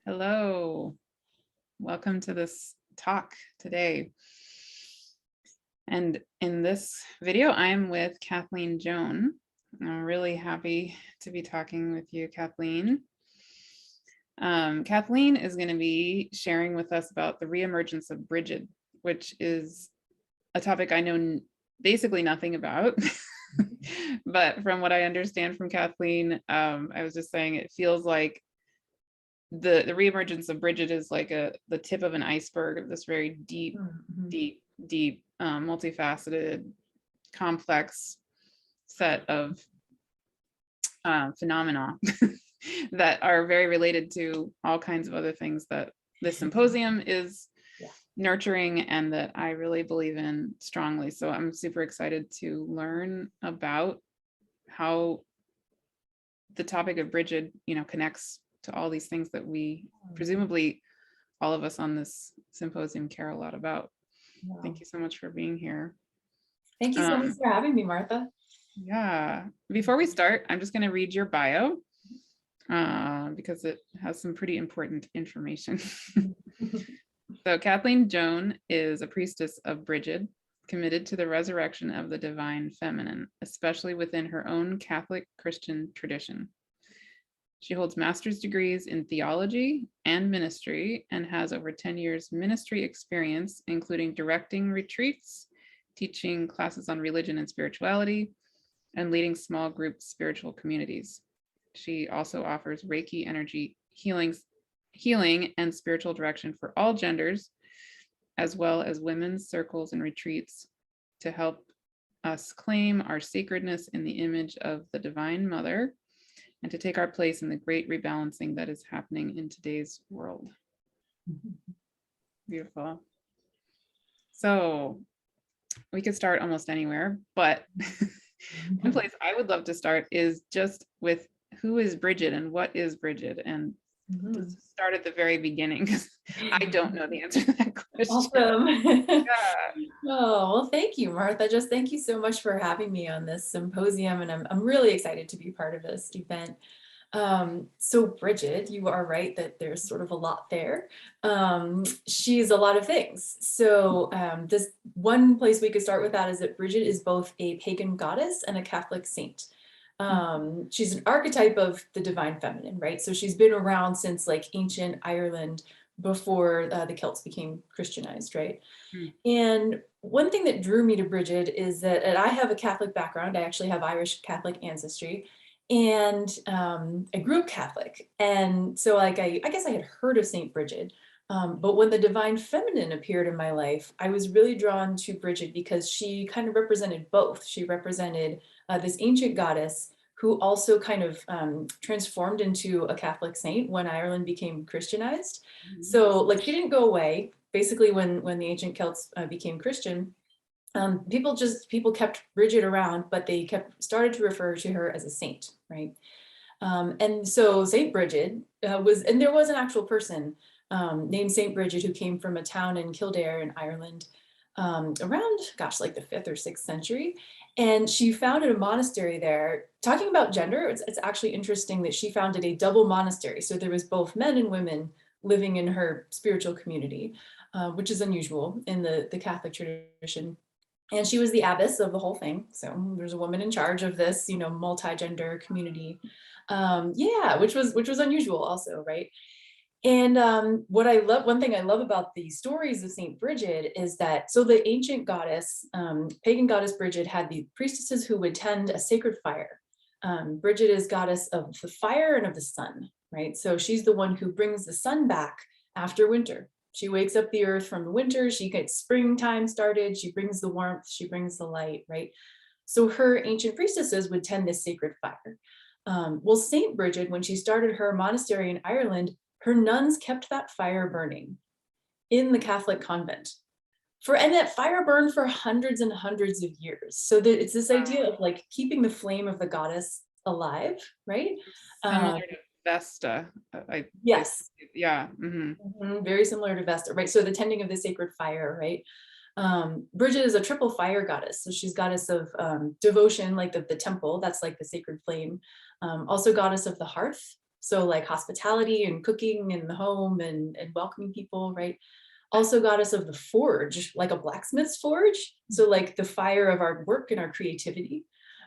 Hello, welcome to this talk today. And in this video, I'm with Kathleen Joan. I'm really happy to be talking with you, Kathleen. Kathleen is going to be sharing with us about the re-emergence of Brigid, which is a topic I know basically nothing about. But from what I understand from Kathleen, I was just saying it feels like the re-emergence of Brigid is like the tip of an iceberg of this very deep, multifaceted, complex set of phenomena that are very related to all kinds of other things that this symposium is nurturing and that I really believe in strongly. So I'm super excited to learn about how the topic of Brigid, connects to all these things that we presumably all of us on this symposium care a lot about. Wow. Thank you so much for being here. Thank you so much for having me, Martha. Yeah, before we start, I'm just going to read your bio because it has some pretty important information. So Kathleen Joan is a priestess of Brigid, committed to the resurrection of the divine feminine, especially within her own Catholic Christian tradition. She holds master's degrees in theology and ministry and has over 10 years ministry experience, including directing retreats, teaching classes on religion and spirituality, and leading small group spiritual communities. She also offers Reiki energy healing and spiritual direction for all genders, as well as women's circles and retreats to help us claim our sacredness in the image of the Divine Mother and to take our place in the Great Rebalancing that is happening in today's world. Beautiful. So we could start almost anywhere, but one place I would love to start is just with who is Brigid and what is Brigid, and just start at the very beginning because I don't know the answer to that question. Awesome. Oh, well, thank you, Martha. Just thank you so much for having me on this symposium, and I'm really excited to be part of this event. So Brigid, you are right that there's sort of a lot there. She's a lot of things. So this one place we could start with that is that Brigid is both a pagan goddess and a Catholic saint. She's an archetype of the divine feminine, right? So she's been around since like ancient Ireland before the Celts became Christianized, right? And one thing that drew me to Brigid is that I have a Catholic background. I actually have Irish Catholic ancestry, and I grew up Catholic. And so like I guess I had heard of Saint Brigid, but when the divine feminine appeared in my life, I was really drawn to Brigid because she kind of represented both. She represented this ancient goddess who also kind of transformed into a Catholic saint when Ireland became Christianized. So like she didn't go away. Basically, when the ancient Celts became Christian, people kept Brigid around, but they started to refer to her as a saint, right? And so Saint Brigid there was an actual person named Saint Brigid who came from a town in Kildare in Ireland around, gosh, like the 5th or 6th century. And she founded a monastery there. Talking about gender, it's actually interesting that she founded a double monastery. So there was both men and women living in her spiritual community, which is unusual in the Catholic tradition. And she was the abbess of the whole thing. So there's a woman in charge of this, multi-gender community. Which was unusual also, right? And one thing I love about the stories of Saint Brigid is that, so the ancient goddess, pagan goddess Brigid had the priestesses who would tend a sacred fire. Brigid is goddess of the fire and of the sun, right? So she's the one who brings the sun back after winter. She wakes up the earth from the winter, she gets springtime started, she brings the warmth, she brings the light, right? So her ancient priestesses would tend this sacred fire. Well, Saint Brigid, when she started her monastery in Ireland, her nuns kept that fire burning in the Catholic convent. And that fire burned for hundreds and hundreds of years. So it's this idea of like keeping the flame of the goddess alive, right? Similar to Vesta. Yes. Yeah. Very similar to Vesta, right? So the tending of the sacred fire, right? Brigid is a triple fire goddess. So she's goddess of devotion, like the temple, that's like the sacred flame. Also goddess of the hearth. So like hospitality and cooking in the home and welcoming people, right? Also goddess of the forge, like a blacksmith's forge. So like the fire of our work and our creativity.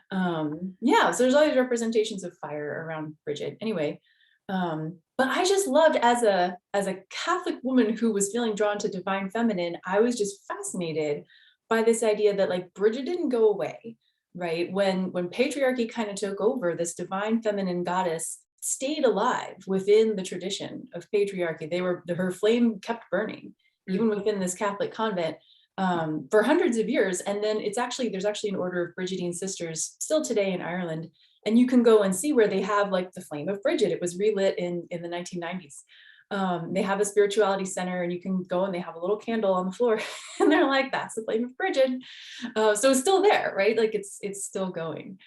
Yeah, so there's all these representations of fire around Bridget. Anyway, but I just loved, as a Catholic woman who was feeling drawn to divine feminine, I was just fascinated by this idea that like Bridget didn't go away, right? When patriarchy kind of took over, this divine feminine goddess stayed alive within the tradition of patriarchy. Her flame kept burning, even within this Catholic convent, for hundreds of years. And then there's actually an order of Brigidine sisters still today in Ireland. And you can go and see where they have like the flame of Brigid. It was relit in the 1990s. They have a spirituality center, and you can go and they have a little candle on the floor and they're like, that's the flame of Brigid. So it's still there, right? Like it's still going.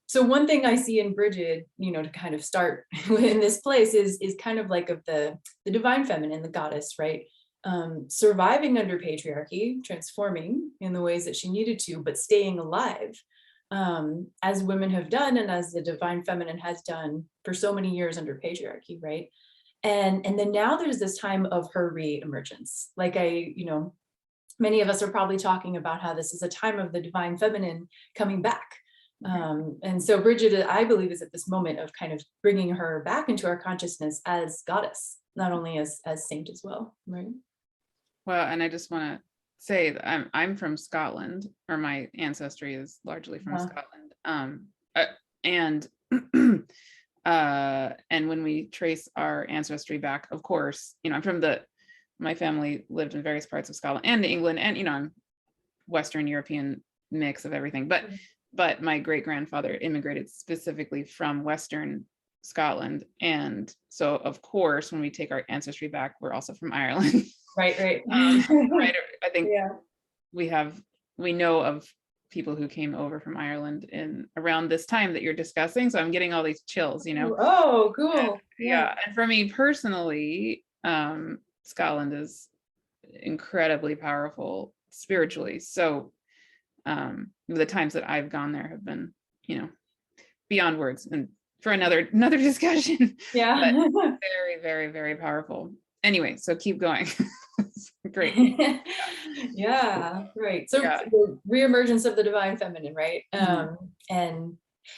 So one thing I see in Brigid, to kind of start in this place is kind of like of the divine feminine, the goddess, right? Surviving under patriarchy, transforming in the ways that she needed to, but staying alive, as women have done, and as the divine feminine has done for so many years under patriarchy, right? And then now there's this time of her re-emergence. Like many of us are probably talking about how this is a time of the divine feminine coming back. And so Brigid, I believe, is at this moment of kind of bringing her back into our consciousness as goddess, not only as saint as well, right? Well, and I just want to say that I'm from Scotland, or my ancestry is largely from Scotland. And when we trace our ancestry back, of course, I'm from my family lived in various parts of Scotland and England, and I'm Western European mix of everything. But my great grandfather immigrated specifically from Western Scotland, and so of course, when we take our ancestry back, we're also from Ireland. Right. Right. I think we know of people who came over from Ireland in around this time that you're discussing. So I'm getting all these chills, Oh, cool. Yeah. And for me personally, Scotland is incredibly powerful spiritually. So the times that I've gone there have been, beyond words, and for another discussion. Yeah. But very, very, very powerful. Anyway, so keep going. Great. Yeah, right. So the re-emergence of the divine feminine, right? And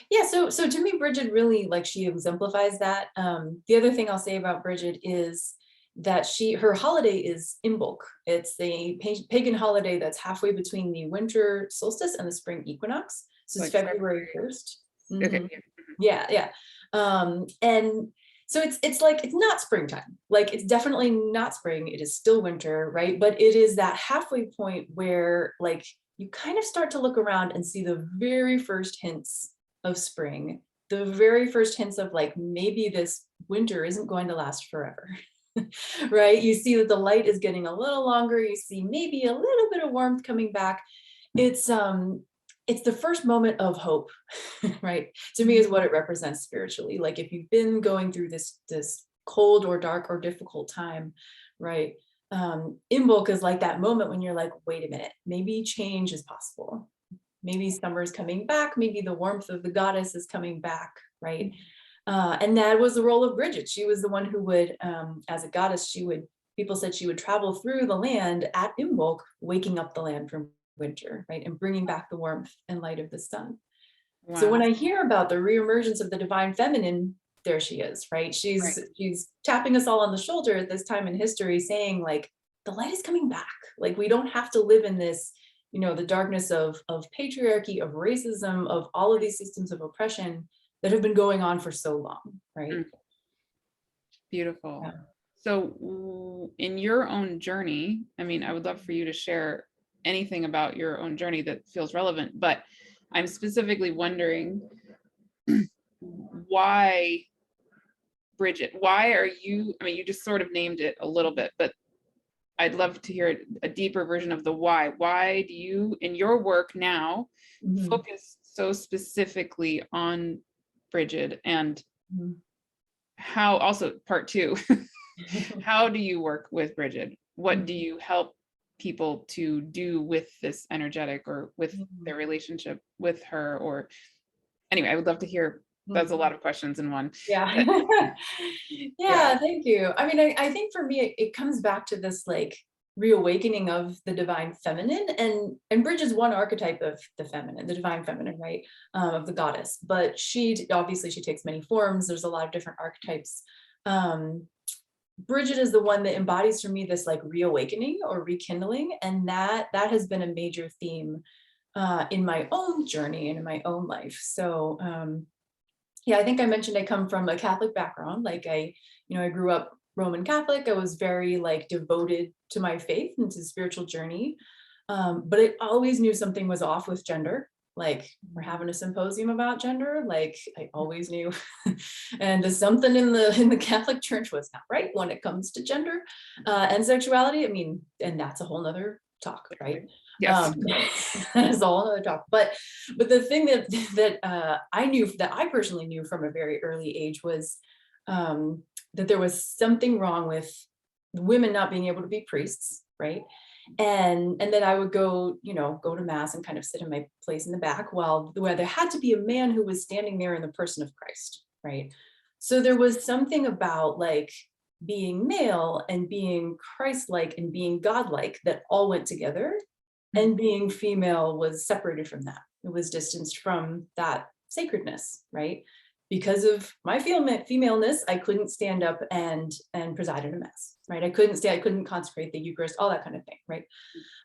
yeah, so to me, Brigid really, like, she exemplifies that. The other thing I'll say about Brigid is that her holiday is Imbolc. It's the pagan holiday that's halfway between the winter solstice and the spring equinox. So it's like February 1st. Okay. Yeah. And so it's like, it's not springtime. Like, it's definitely not spring. It is still winter, right? But it is that halfway point where, like, you kind of start to look around and see the very first hints of spring, the very first hints of, like, maybe this winter isn't going to last forever. Right? You see that the light is getting a little longer. You see maybe a little bit of warmth coming back. It's the first moment of hope, right? To me, is what it represents spiritually. Like, if you've been going through this cold or dark or difficult time, right? Imbolc is like that moment when you're like, wait a minute, maybe change is possible. Maybe summer is coming back. Maybe the warmth of the goddess is coming back, right? And that was the role of Brigid. She was the one who would, as a goddess, people said she would travel through the land at Imbolc, waking up the land from winter, right? And bringing back the warmth and light of the sun. Wow. So when I hear about the re-emergence of the divine feminine, there she is, right? She's tapping us all on the shoulder at this time in history, saying, like, the light is coming back. Like, we don't have to live in this, the darkness of patriarchy, of racism, of all of these systems of oppression that have been going on for so long, right? Beautiful. Yeah. So in your own journey, I mean, I would love for you to share anything about your own journey that feels relevant, but I'm specifically wondering, why Bridget? Why are you, I mean, you just sort of named it a little bit, but I'd love to hear a deeper version of the why. Why do you, in your work now, focus so specifically on Bridget, and how, also part two, how do you work with Bridget? What do you help people to do with this energetic, or with their relationship with her? Or anyway, I would love to hear that's a lot of questions in one. Yeah. Yeah, thank you. I mean, I think for me, it comes back to this like reawakening of the divine feminine, and Bridget is one archetype of the feminine, the divine feminine, right? Of the goddess, but she obviously she takes many forms. There's a lot of different archetypes. Bridget is the one that embodies for me this like reawakening or rekindling, and that has been a major theme in my own journey and in my own life. So yeah, I think I mentioned I come from a Catholic background. Like I grew up Roman Catholic. I was very like devoted to my faith and to the spiritual journey. But I always knew something was off with gender. Like we're having a symposium about gender. Like I always knew, and there's something in the Catholic Church was not right when it comes to gender and sexuality. I mean, and that's a whole nother talk, right? Yes. That's a whole other talk. But the thing that I knew, that I personally knew from a very early age, was that there was something wrong with women not being able to be priests, right? And that I would go to mass and kind of sit in my place in the back, where there had to be a man who was standing there in the person of Christ, right? So there was something about like being male and being Christ-like and being God-like that all went together. And being female was separated from that. It was distanced from that sacredness, right? Because of my femaleness, I couldn't stand up and preside at a mass, right? I couldn't consecrate the Eucharist, all that kind of thing, right?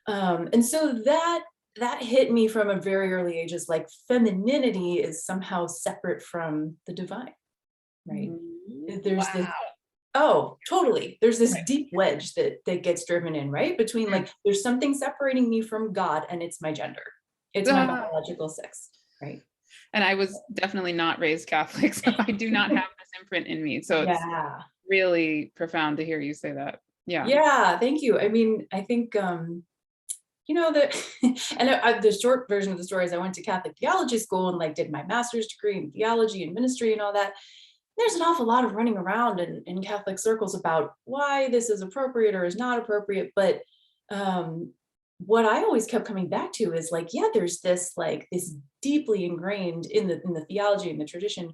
And so that hit me from a very early age, as like femininity is somehow separate from the divine, right? There's this, oh, totally. There's this deep wedge that gets driven in, right? Between like, there's something separating me from God, and it's my gender. It's my biological sex, right? And I was definitely not raised Catholic, so I do not have this imprint in me. So it's really profound to hear you say that. Yeah, thank you. I mean, I think, and the short version of the story is I went to Catholic theology school and like did my master's degree in theology and ministry and all that. There's an awful lot of running around in Catholic circles about why this is appropriate or is not appropriate. But what I always kept coming back to is like, yeah, there's this deeply ingrained in the theology and the tradition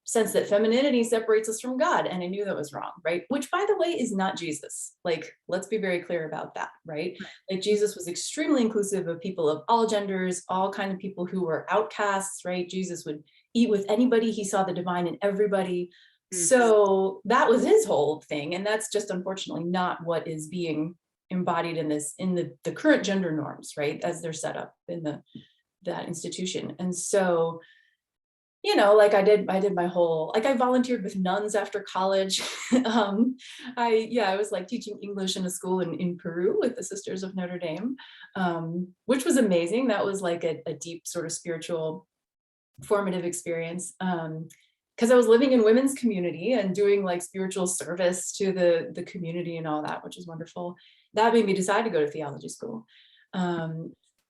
sense that femininity separates us from God. And I knew that was wrong, right? Which, by the way, is not Jesus. Like, let's be very clear about that, right? Like Jesus was extremely inclusive of people of all genders, all kinds of people who were outcasts, right? Jesus would eat with anybody. He saw the divine in everybody. So that was his whole thing. And that's just unfortunately not what is being embodied in the current gender norms, right? As they're set up in that institution. And so, like I did my whole, like I volunteered with nuns after college. I was like teaching English in a school in Peru with the Sisters of Notre Dame, which was amazing. That was like a deep sort of spiritual formative experience, because I was living in women's community and doing like spiritual service to the community and all that, which is wonderful. That made me decide to go to theology school.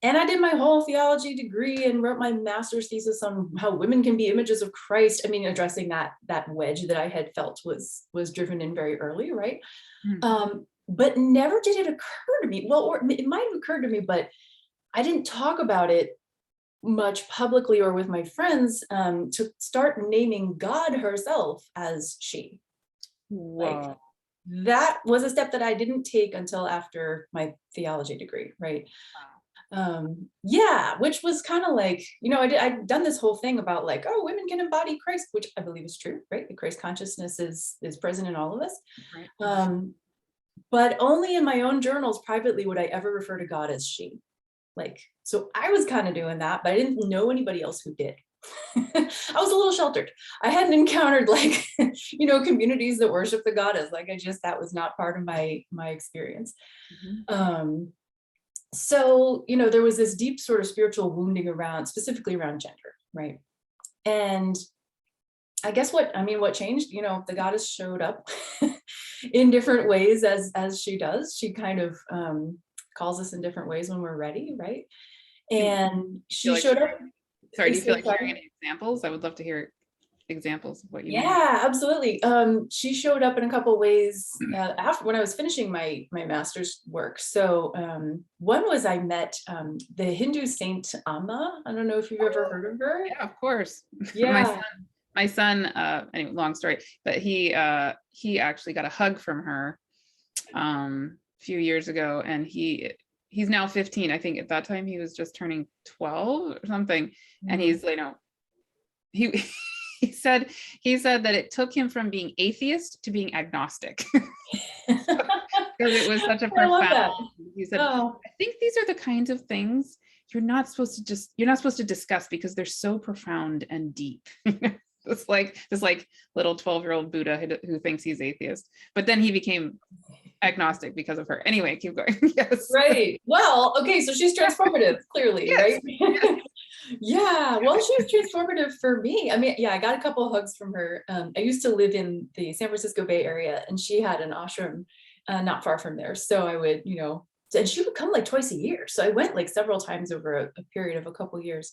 And I did my whole theology degree and wrote my master's thesis on how women can be images of Christ. I mean, addressing that wedge that I had felt was driven in very early, right? But never did it occur to me. Well, or it might have occurred to me, but I didn't talk about it much publicly or with my friends to start naming God herself as she. Wow. Like, that was a step that I didn't take until after my theology degree, right? Which was kind of like, I'd done this whole thing about like, oh, women can embody Christ, which I believe is true, right? The Christ consciousness is present in all of us. Right. But only in my own journals privately would I ever refer to God as she. Like, so I was kind of doing that, but I didn't know anybody else who did. I was a little sheltered. I hadn't encountered like, communities that worship the goddess. Like that was not part of my experience. So, there was this deep sort of spiritual wounding specifically around gender, right? And I guess what changed, the goddess showed up in different ways as she does. She kind of calls us in different ways when we're ready, right? And she showed up. Sorry, do you feel like sharing any examples? I would love to hear examples of what you mean? Yeah, absolutely. She showed up in a couple ways after when I was finishing my master's work. So one was I met the Hindu saint Amma. I don't know if you've ever heard of her. Yeah, of course. Yeah. my son, anyway, long story, but he actually got a hug from her a few years ago, and he's now 15. I think at that time he was just turning 12 or something. And he's, you know, he he said that it took him from being atheist to being agnostic. Because it was such a profound, he said, I think these are the kinds of things you're not supposed to discuss because they're so profound and deep. It's like this little 12-year-old Buddha who thinks he's atheist, but then he became agnostic because of her. Anyway, keep going. Yes. Right. Well, okay, so she's transformative, clearly, yes. Right? Yes. Yeah, well, she was transformative for me. I mean, yeah, I got a couple of hugs from her. I used to live in the San Francisco Bay Area, and she had an ashram not far from there. So I would, you know, and she would come like twice a year. So I went like several times over a period of a couple of years.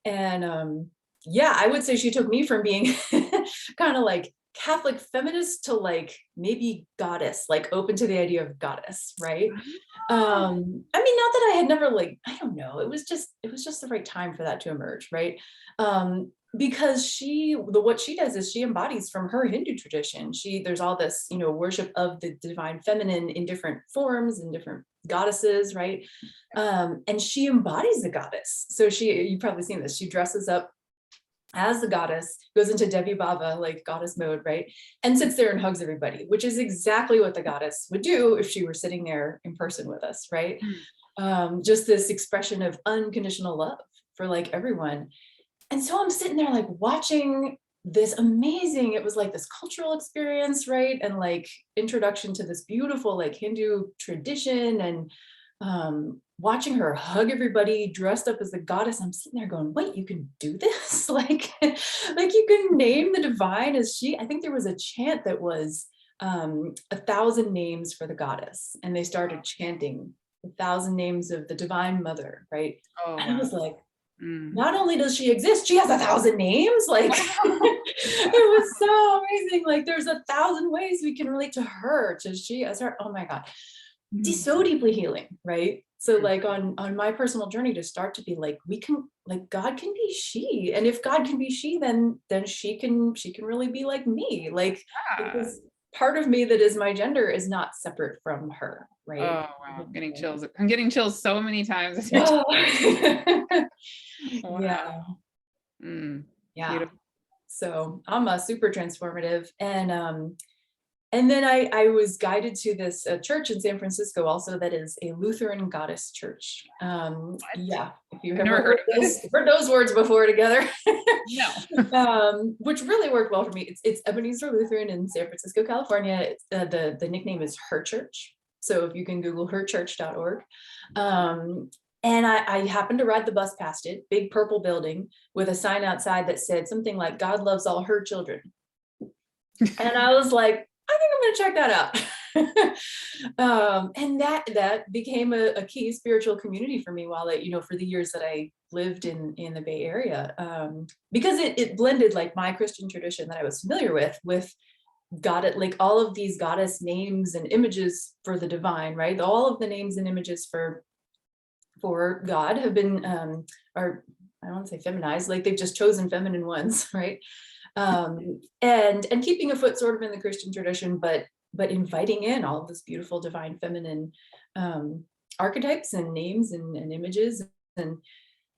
And yeah, I would say she took me from being kind of like Catholic feminist to like maybe goddess, like open to the idea of goddess, right? I mean, not that I had never like, I don't know, it was just the right time for that to emerge, right? Because what she does is she embodies from her Hindu tradition. There's all this, you know, worship of the divine feminine in different forms and different goddesses, right? And she embodies the goddess. So you've probably seen this. She dresses up as the goddess, goes into Devi Bhava, like goddess mode, right? And sits there and hugs everybody, which is exactly what the goddess would do if she were sitting there in person with us, right? Just this expression of unconditional love for like everyone. And so I'm sitting there like watching this amazing, it was like this cultural experience, right? And like introduction to this beautiful like Hindu tradition, and watching her hug everybody dressed up as the goddess. I'm sitting there going, wait, you can do this? like you can name the divine as she. I think there was a chant that was 1,000 names for the goddess, and they started chanting 1,000 names of the divine mother, right? Oh, and wow. I was like, not only does she exist, she has 1,000 names. Like it was so amazing. Like there's 1,000 ways we can relate to her, to she as her. Oh my God. It's so deeply healing, right? So like on my personal journey to start to be like, we can, like, God can be she, and if God can be she, then she can really be like me. Like this part of me that is my gender is not separate from her, right? Oh wow, I'm getting chills. I'm getting chills so many times. Oh. Wow. Yeah. Yeah. Beautiful. So I'm a super transformative, and then I was guided to this church in San Francisco also that is a Lutheran goddess church. Yeah, if you've ever heard those words before together. No. Which really worked well for me. It's Ebenezer Lutheran in San Francisco, California. The nickname is Her Church. So if you can Google herchurch.org. And I happened to ride the bus past it, big purple building with a sign outside that said something like, God loves all her children. And I was like, I think I'm going to check that out. And that became a key spiritual community for me for the years that I lived in the Bay Area, because it blended like my Christian tradition that I was familiar with God, like all of these goddess names and images for the divine, right? All of the names and images for God have been, or I don't want to say feminized, like they've just chosen feminine ones, right? And keeping a foot sort of in the Christian tradition, but inviting in all of this beautiful divine feminine archetypes and names and images. And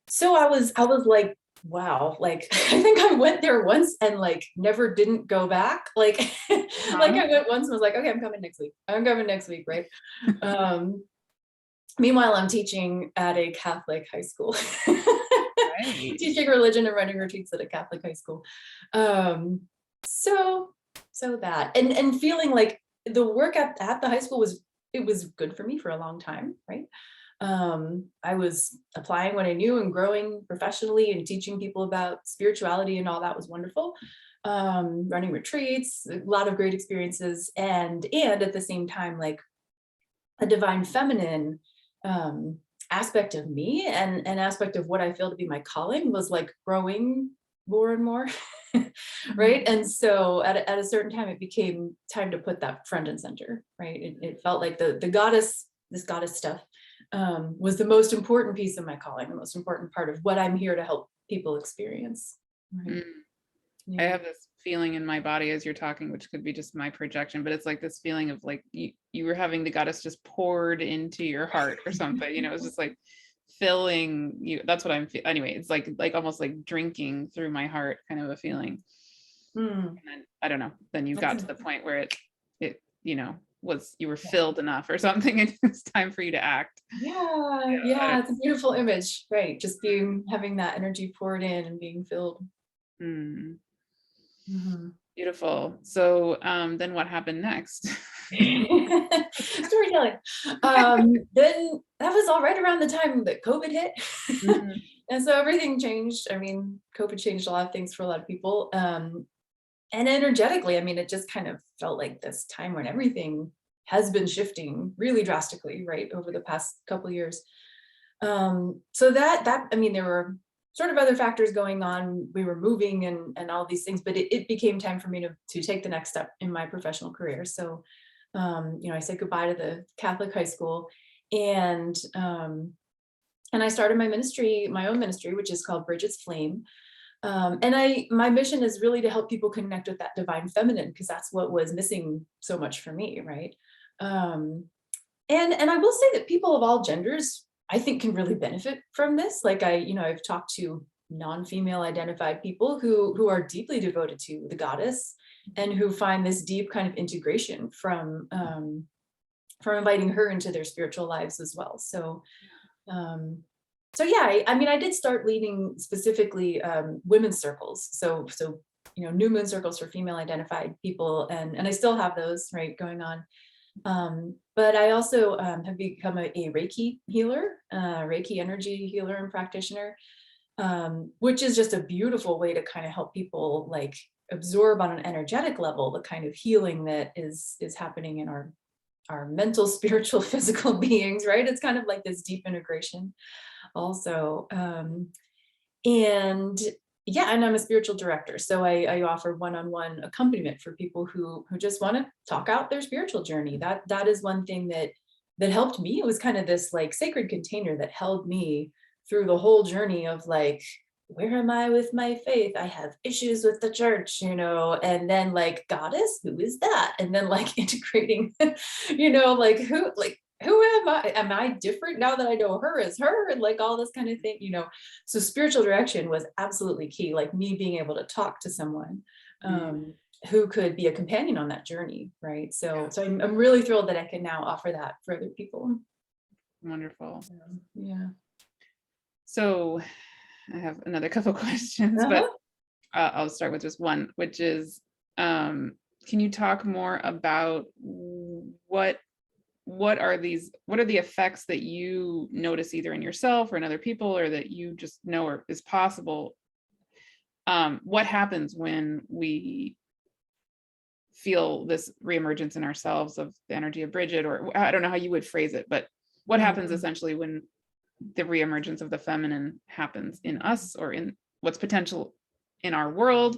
so I was like, wow, like I think I went there once and like never didn't go back. Like, like I went once and was like, okay, I'm coming next week, right? Meanwhile, I'm teaching at a Catholic high school. Right. Teaching religion and running retreats at a Catholic high school. So that and feeling like the work at the high school was good for me for a long time, right? I was applying what I knew and growing professionally and teaching people about spirituality, and all that was wonderful. Running retreats, a lot of great experiences, and at the same time, like a divine feminine aspect of me and an aspect of what I feel to be my calling was like growing more and more. right? And so at a certain time, it became time to put that front and center, right? It felt like the goddess, this goddess stuff, was the most important piece of my calling, the most important part of what I'm here to help people experience. Right? Mm. I have this feeling in my body as you're talking, which could be just my projection, but it's like this feeling of like you were having the goddess just poured into your heart or something, it's just like filling you. That's what I'm feeling. Anyway, it's like almost like drinking through my heart kind of a feeling. And then, I don't know, then you got to the point where it was, you were filled enough or something, and it's time for you to act. Yeah, it's a beautiful image, right? Just having that energy poured in and being filled. Beautiful. So then what happened next? Storytelling. Then that was all right around the time that COVID hit. And so everything changed. I mean, COVID changed a lot of things for a lot of people. And energetically, I mean, it just kind of felt like this time when everything has been shifting really drastically, right, over the past couple of years. So that I mean, there were sort of other factors going on. We were moving and all these things, but it became time for me to take the next step in my professional career. So, I said goodbye to the Catholic high school, and I started my own ministry, which is called Bridget's Flame. And my mission is really to help people connect with that divine feminine, because that's what was missing so much for me, right? And I will say that people of all genders, I think, can really benefit from this. Like I've talked to non-female identified people who are deeply devoted to the goddess and who find this deep kind of integration from inviting her into their spiritual lives as well. So yeah, I mean, I did start leading specifically women's circles. So new moon circles for female identified people, and I still have those, right, going on. But I also have become a Reiki healer, Reiki energy healer and practitioner, which is just a beautiful way to kind of help people like absorb on an energetic level the kind of healing that is happening in our mental, spiritual, physical beings, right? It's kind of like this deep integration also. And I'm a spiritual director. So I offer one-on-one accompaniment for people who just want to talk out their spiritual journey. That is one thing that helped me. It was kind of this like sacred container that held me through the whole journey of like, where am I with my faith? I have issues with the church, and then like, goddess, who is that? And then like integrating, like who am I? Am I different now that I know her as her? And like all this kind of thing, So spiritual direction was absolutely key, like me being able to talk to someone who could be a companion on that journey, right? So I'm really thrilled that I can now offer that for other people. Wonderful. Yeah. So I have another couple questions, but I'll start with just one, which is, can you talk more about what are the effects that you notice either in yourself or in other people, or that you just know is possible? What happens when we feel this reemergence in ourselves of the energy of Brigid, or I don't know how you would phrase it, but what happens essentially when the reemergence of the feminine happens in us, or in what's potential in our world?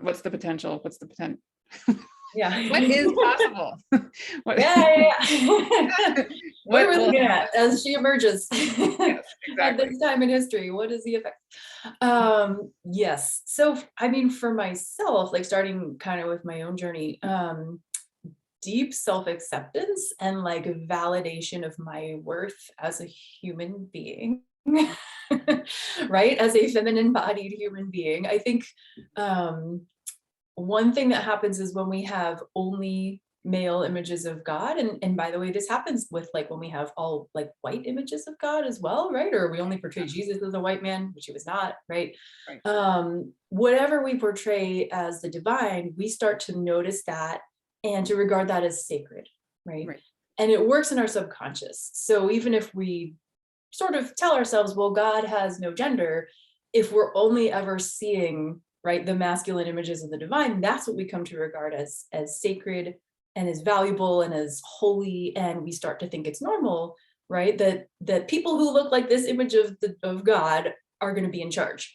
What's the potential? Yeah. What is possible? What are we looking at as she emerges? Yes, exactly. At this time in history, what is the effect? Yes. So, I mean, for myself, like starting kind of with my own journey, deep self-acceptance and like validation of my worth as a human being, right? As a feminine bodied human being. I think one thing that happens is when we have only male images of God, and by the way, this happens with like when we have all like white images of God as well, right? Or we only portray Jesus as a white man, which he was not, right? Whatever we portray as the divine, we start to notice that and to regard that as sacred, right? And it works in our subconscious. So even if we sort of tell ourselves, well, God has no gender, if we're only ever seeing, right, the masculine images of the divine, that's what we come to regard as sacred and as valuable and as holy, and we start to think it's normal, right, that people who look like this image of God are going to be in charge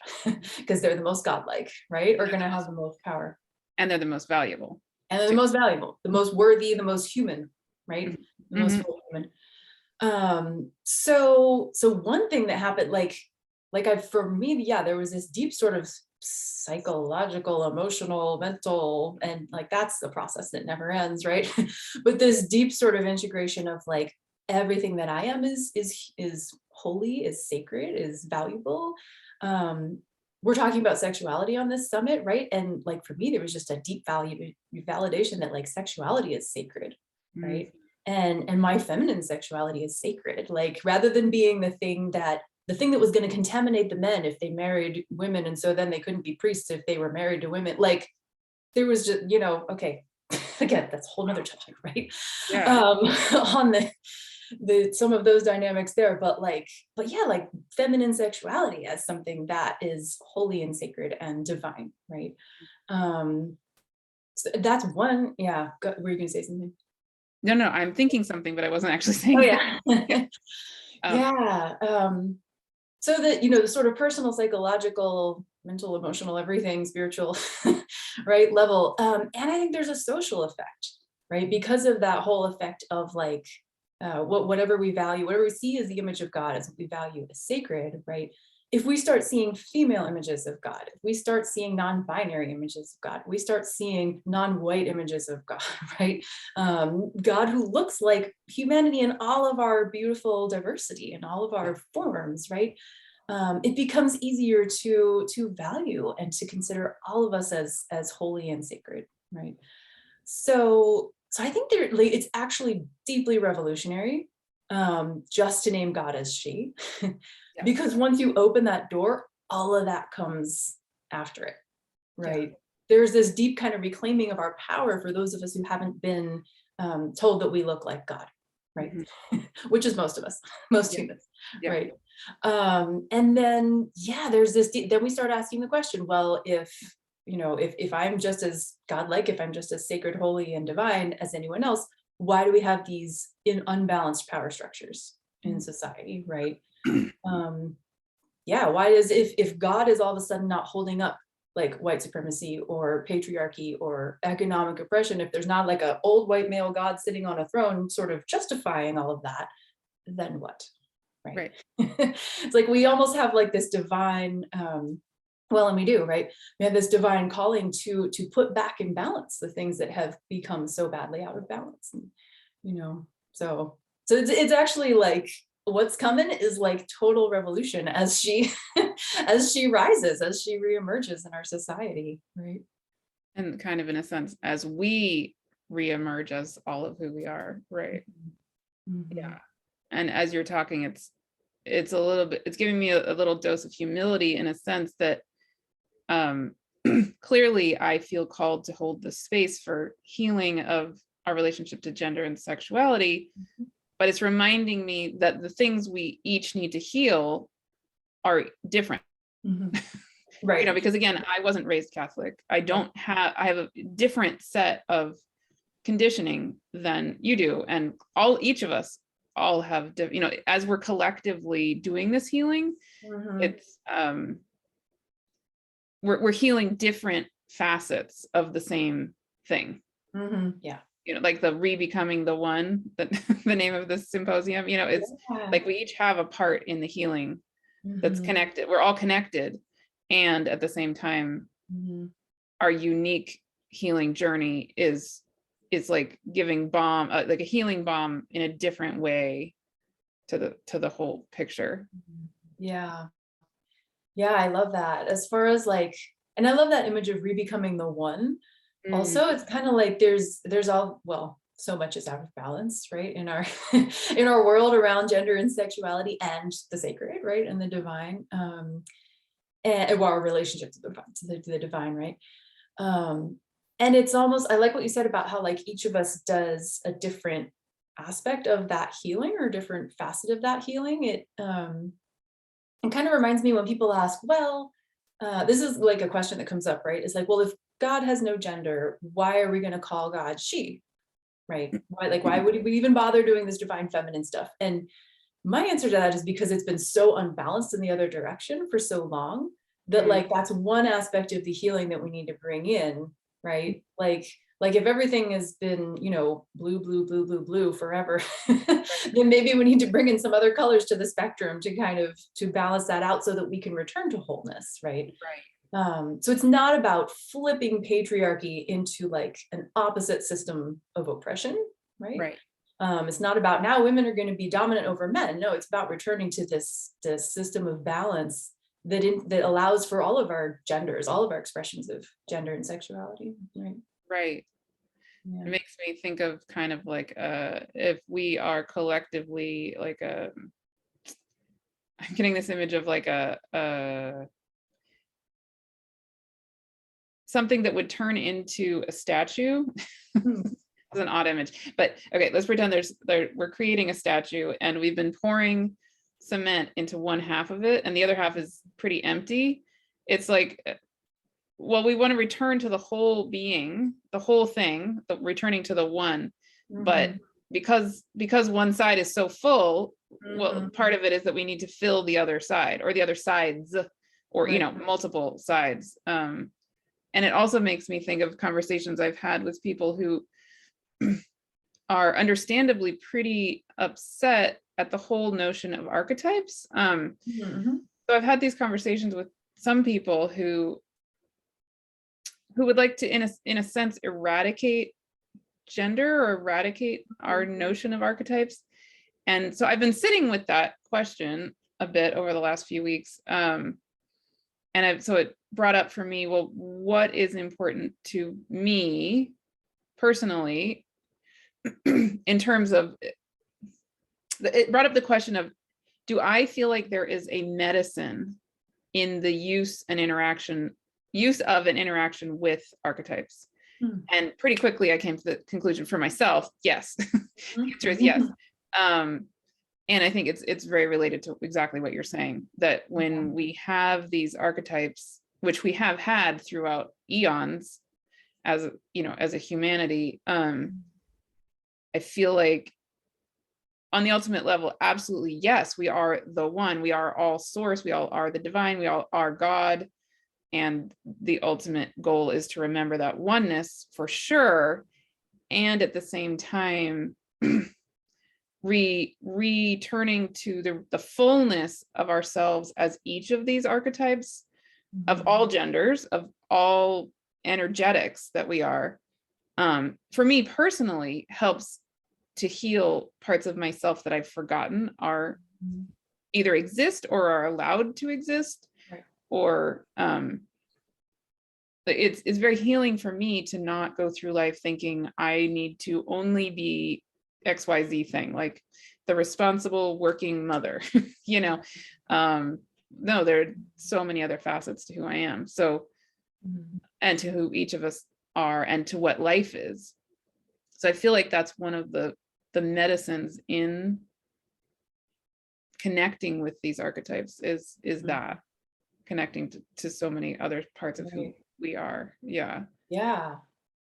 because they're the most godlike, right? Or going to have the most power. And they're the most valuable. And they're the most valuable, the most worthy, the most human, right? The most fully human. So one thing that happened, for me, yeah, there was this deep sort of psychological, emotional, mental, and like that's the process that never ends, right? But this deep sort of integration of like everything that I am is holy, is sacred, is valuable. We're talking about sexuality on this summit, right? And like for me, there was just a deep validation that like sexuality is sacred, right? And my feminine sexuality is sacred. Like rather than being the thing that was going to contaminate the men if they married women, and so then they couldn't be priests if they were married to women. Like there was just, okay, again, that's a whole nother topic, right? Yeah. On the some of those dynamics there, but yeah, like feminine sexuality as something that is holy and sacred and divine, right? So that's one. Yeah, were you gonna say something? No, I'm thinking something, but I wasn't actually saying. Oh yeah. Yeah. So that, the sort of personal, psychological, mental, emotional, everything, spiritual, right, level. And I think there's a social effect, right? Because of that whole effect of like, whatever we value, whatever we see as the image of God, as what we value as sacred, right? If we start seeing female images of God, if we start seeing non-binary images of God, we start seeing non-white images of God, right? God who looks like humanity in all of our beautiful diversity and all of our forms, right? It becomes easier to value and to consider all of us as holy and sacred, right? So I think it's actually deeply revolutionary, just to name God as she, because once you open that door, all of that comes after it, right? Yeah. There's this deep kind of reclaiming of our power for those of us who haven't been told that we look like God, right? Which is most of us, most humans, right? And then, there's this, then we start asking the question, well, if I'm just as godlike, if I'm just as sacred, holy, and divine as anyone else, why do we have these unbalanced power structures in society, right? Why is, if God is all of a sudden not holding up like white supremacy or patriarchy or economic oppression, if there's not like an old white male God sitting on a throne sort of justifying all of that, then what? Right. It's like we almost have like this divine, and we do, right? We have this divine calling to put back in balance the things that have become so badly out of balance. And, so it's actually like what's coming is like total revolution as she rises, as she reemerges in our society, right? And kind of in a sense, as we reemerge as all of who we are, right? Yeah. And as you're talking, it's a little bit, it's giving me a little dose of humility in a sense that clearly I feel called to hold the space for healing of our relationship to gender and sexuality, but it's reminding me that the things we each need to heal are different. Right. Because again, I wasn't raised Catholic. I have a different set of conditioning than you do. And each of us all have, as we're collectively doing this healing, it's, we're healing different facets of the same thing. Yeah. Like the re-becoming the one, that the name of this symposium, it's like we each have a part in the healing that's connected. We're all connected. And at the same time, our unique healing journey is like giving balm, like a healing balm in a different way to the whole picture. Yeah, I love that. As far as like, and I love that image of re-becoming the one. Also, it's kind of like there's all, well, so much is out of balance, right, in our in our world around gender and sexuality and the sacred, right, and the divine, and our relationship to the divine, right? And it's almost, I like what you said about how like each of us does a different aspect of that healing or different facet of that healing. It kind of reminds me when people ask, well, this is like a question that comes up, right? It's like, well, if God has no gender, why are we going to call God she, right? Why would we even bother doing this divine feminine stuff? And my answer to that is because it's been so unbalanced in the other direction for so long that like that's one aspect of the healing that we need to bring in, right? Like if everything has been, you know, blue, blue, blue, blue, blue forever, then maybe we need to bring in some other colors to the spectrum to kind of to balance that out so that we can return to wholeness, right? So it's not about flipping patriarchy into like an opposite system of oppression, right? It's not about now women are going to be dominant over men. No, it's about returning to this system of balance that allows for all of our genders, all of our expressions of gender and sexuality, right? Yeah. It makes me think of kind of like if we are collectively like I'm getting this image of like something that would turn into a statue. It's an odd image, but okay, let's pretend we're creating a statue and we've been pouring cement into one half of it and the other half is pretty empty. It's like, well, we want to return to the whole being, the whole thing, returning to the one, but because one side is so full, well, part of it is that we need to fill the other side or the other sides, or you know, multiple sides. And it also makes me think of conversations I've had with people who are understandably pretty upset at the whole notion of archetypes. So I've had these conversations with some people who would like to, in a sense, eradicate gender or eradicate our notion of archetypes. And so I've been sitting with that question a bit over the last few weeks. So it brought up for me, well, what is important to me personally in terms of, it brought up the question of, do I feel like there is a medicine in the use of an interaction with archetypes? And pretty quickly I came to the conclusion for myself, yes. The answer is yes. And I think it's very related to exactly what you're saying, that when we have these archetypes, which we have had throughout eons as a humanity, I feel like on the ultimate level, absolutely, yes, we are the one, we are all source, we all are the divine, we all are God. And the ultimate goal is to remember that oneness for sure. And at the same time, returning to the fullness of ourselves as each of these archetypes, of all genders, of all energetics that we are, for me personally, helps to heal parts of myself that I've forgotten are either exist or are allowed to exist, or it's very healing for me to not go through life thinking I need to only be XYZ thing, like the responsible working mother, no, there are so many other facets to who I am. So, and to who each of us are and to what life is. So I feel like that's one of the medicines in connecting with these archetypes is that connecting to so many other parts of who we are. Yeah,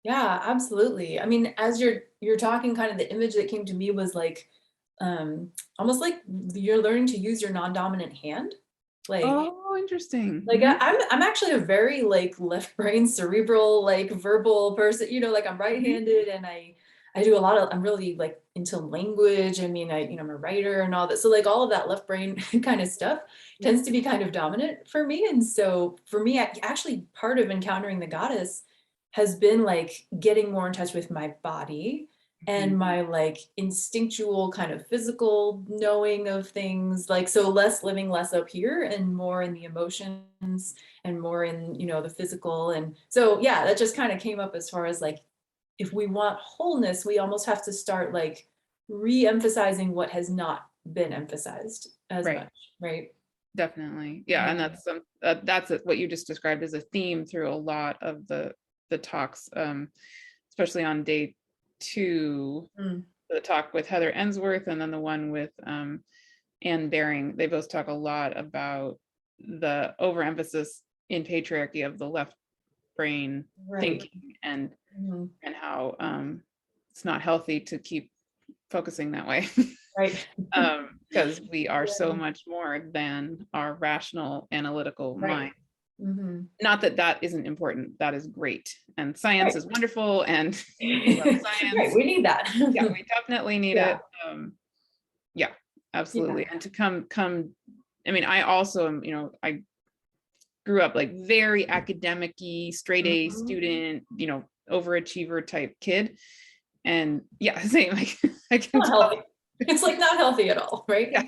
absolutely. I mean, as you're talking, kind of the image that came to me was like almost like you're learning to use your non-dominant hand. Like, oh, interesting. Like I'm actually a very like left brain cerebral, like verbal person, like I'm right-handed and I do a lot of, I'm really like into language. I mean, I'm a writer and all that. So like all of that left brain kind of stuff tends to be kind of dominant for me. And so for me, actually part of encountering the goddess has been like getting more in touch with my body and my like instinctual kind of physical knowing of things, like, so living less up here and more in the emotions and more in, the physical. And so, yeah, that just kind of came up as far as like, if we want wholeness, we almost have to start like re-emphasizing what has not been emphasized as much, right? Definitely. Yeah. And that's what you just described as a theme through a lot of the talks, especially on day 2, the talk with Heather Ensworth and then the one with Anne Baring. They both talk a lot about the overemphasis in patriarchy of the left brain thinking and how it's not healthy to keep focusing that way. Right. because we are so Yeah. much more than our rational analytical Right. mind. Not that that isn't important, that is great, and science is wonderful, and we love Right, science. we need that. Yeah, we definitely need Yeah. it. Yeah, absolutely. And to come, I mean, I also am, I grew up like very academic-y, straight A student, overachiever type kid. And yeah, same, like I can Not tell. healthy. It's like not healthy at all, right? Yeah.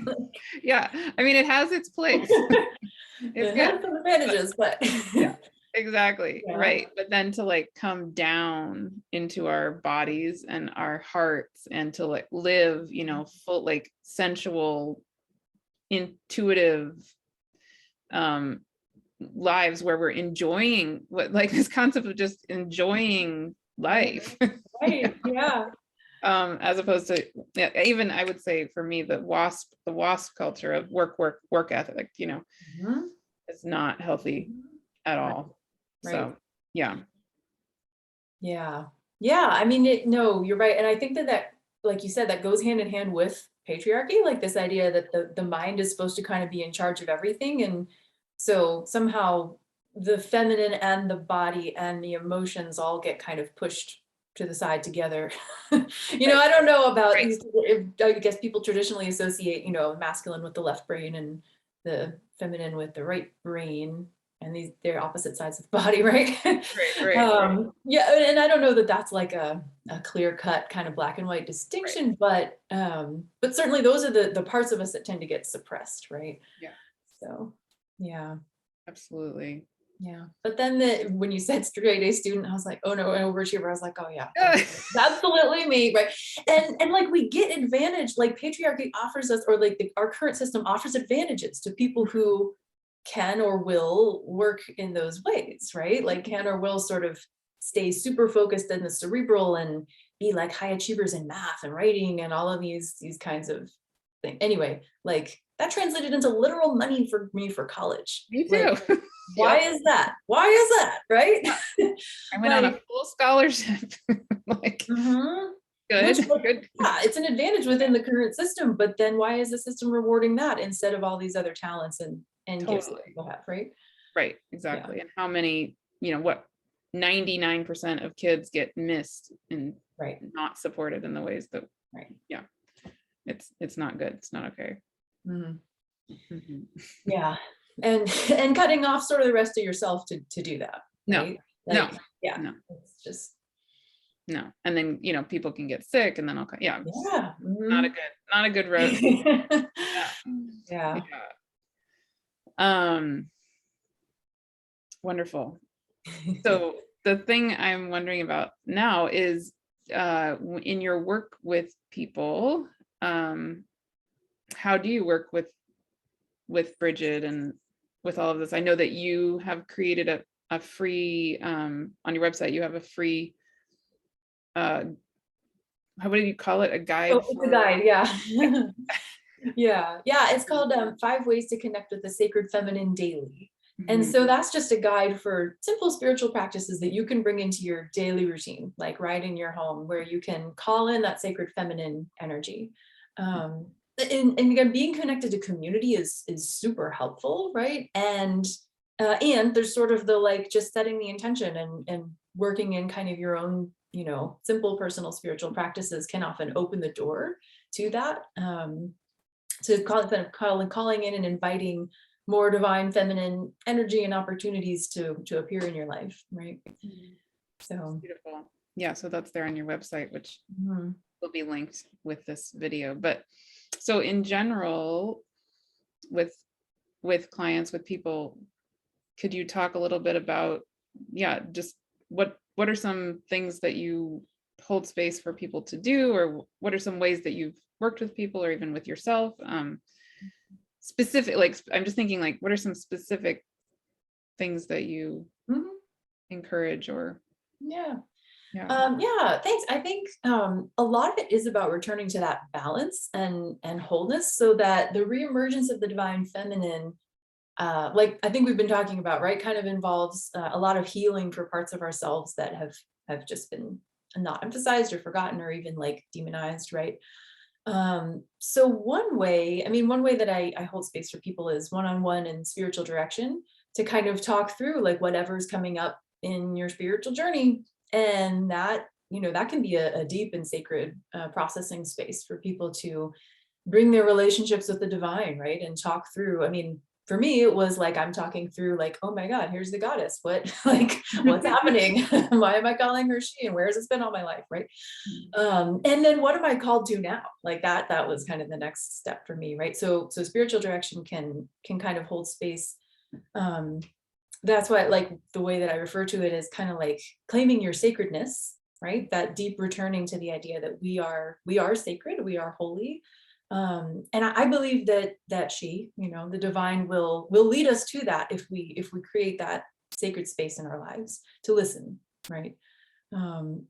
Yeah. I mean, it has its place. It's It good. has some advantages, but Yeah, exactly. yeah. Right. But then to like come down into our bodies and our hearts and to like live, full, like sensual, intuitive lives where we're enjoying like this concept of just enjoying life. Right. Yeah. As opposed to, yeah, even I would say for me, the WASP culture of work ethic, Mhm. is not healthy at all. Right. So yeah. Yeah. Yeah. I mean, no, you're right. And I think that, like you said, that goes hand in hand with patriarchy, like this idea that the mind is supposed to kind of be in charge of everything. And so somehow the feminine and the body and the emotions all get kind of pushed to the side together. I don't know about Right. these, I guess people traditionally associate, masculine with the left brain and the feminine with the right brain, and they're opposite sides of the body, right? Right. Yeah, and I don't know that that's like a clear cut kind of black and white distinction, but certainly those are the parts of us that tend to get suppressed, right? Yeah. So yeah. Absolutely. Yeah. But then when you said straight A student, I was like, oh no, an overachiever. I was like, oh yeah, that's absolutely me, right? And like we get advantage, like patriarchy offers us, or like our current system offers advantages to people who can or will work in those ways, right? Like can or will sort of stay super focused in the cerebral and be like high achievers in math and writing and all of these kinds of things. Anyway, like that translated into literal money for me for college. Me too. Like, why is that? Why is that? Right? I went on a full scholarship. Like, good. Good. Yeah, it's an advantage within the current system, but then why is the system rewarding that instead of all these other talents and gifts that people have, right? Right, exactly. Yeah. And how many, 99% of kids get missed and not supported in the ways that, yeah, it's not good. It's not okay. Yeah. And cutting off sort of the rest of yourself to do that. Right? No. Yeah. No. It's just no. And then, people can get sick and then okay. Yeah. Yeah. Not a good road. Yeah. Wonderful. So the thing I'm wondering about now is in your work with people, how do you work with Brigid and with all of this? I know that you have created a free, on your website, you have a free, what do you call it? A guide? Oh, it's a guide, yeah. Yeah, it's called 5 Ways to Connect with the Sacred Feminine Daily. And so that's just a guide for simple spiritual practices that you can bring into your daily routine, like right in your home, where you can call in that sacred feminine energy. And again, being connected to community is super helpful, right? And there's sort of the like just setting the intention and working in kind of your own, simple personal spiritual practices can often open the door to that. To calling in and inviting more divine feminine energy and opportunities to appear in your life, right? So beautiful. Yeah, so that's there on your website, which will be linked with this video. But so in general, with clients, with people, could you talk a little bit about, just what are some things that you hold space for people to do, or what are some ways that you've worked with people or even with yourself? Specific, like I'm just thinking, like, what are some specific things that you encourage or thanks. I think a lot of it is about returning to that balance and wholeness, so that the re-emergence of the divine feminine, like I think we've been talking about, right, kind of involves a lot of healing for parts of ourselves that have just been not emphasized or forgotten or even like demonized, right? So one way that I hold space for people is one-on-one and spiritual direction, to kind of talk through like whatever's coming up in your spiritual journey. And that, that can be a deep and sacred processing space for people to bring their relationships with the divine, right? And talk through. For me, it was like I'm talking through like, oh my God, here's the goddess. What, like, what's happening? Why am I calling her she? And where has this been all my life, right? And then what am I called to now? Like that was kind of the next step for me, right? So spiritual direction can kind of hold space. That's why, like, the way that I refer to it is kind of like claiming your sacredness, right? That deep returning to the idea that we are sacred, we are holy. And I believe that she, the divine will lead us to that if we create that sacred space in our lives to listen, right?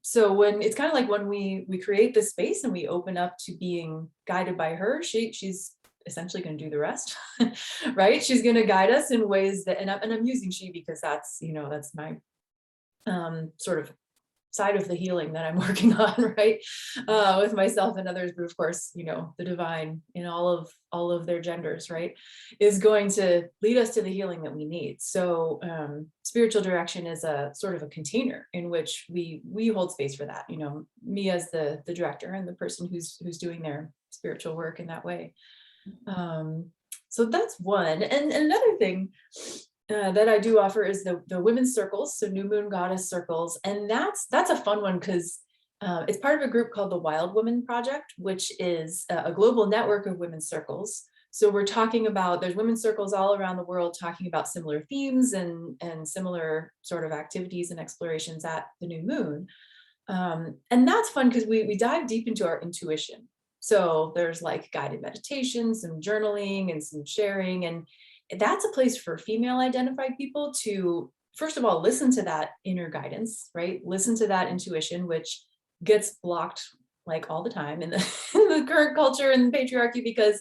So when it's kind of like when we create this space and we open up to being guided by her, she's essentially going to do the rest, right? She's going to guide us in ways that, and I'm using she because that's my sort of side of the healing that I'm working on, right? With myself and others, but of course, the divine in all of their genders, right, is going to lead us to the healing that we need. So spiritual direction is a sort of a container in which we hold space for that, me as the director and the person who's doing their spiritual work in that way. So that's one. And another thing that I do offer is the women's circles, so new moon goddess circles. And that's a fun one because it's part of a group called the Wild Woman Project, which is a global network of women's circles. So we're talking about, there's women's circles all around the world talking about similar themes and similar sort of activities and explorations at the new moon. And that's fun because we dive deep into our intuition. So there's like guided meditations, some journaling and some sharing, and that's a place for female identified people to, first of all, listen to that inner guidance, right? Listen to that intuition, which gets blocked like all the time in the current culture and patriarchy, because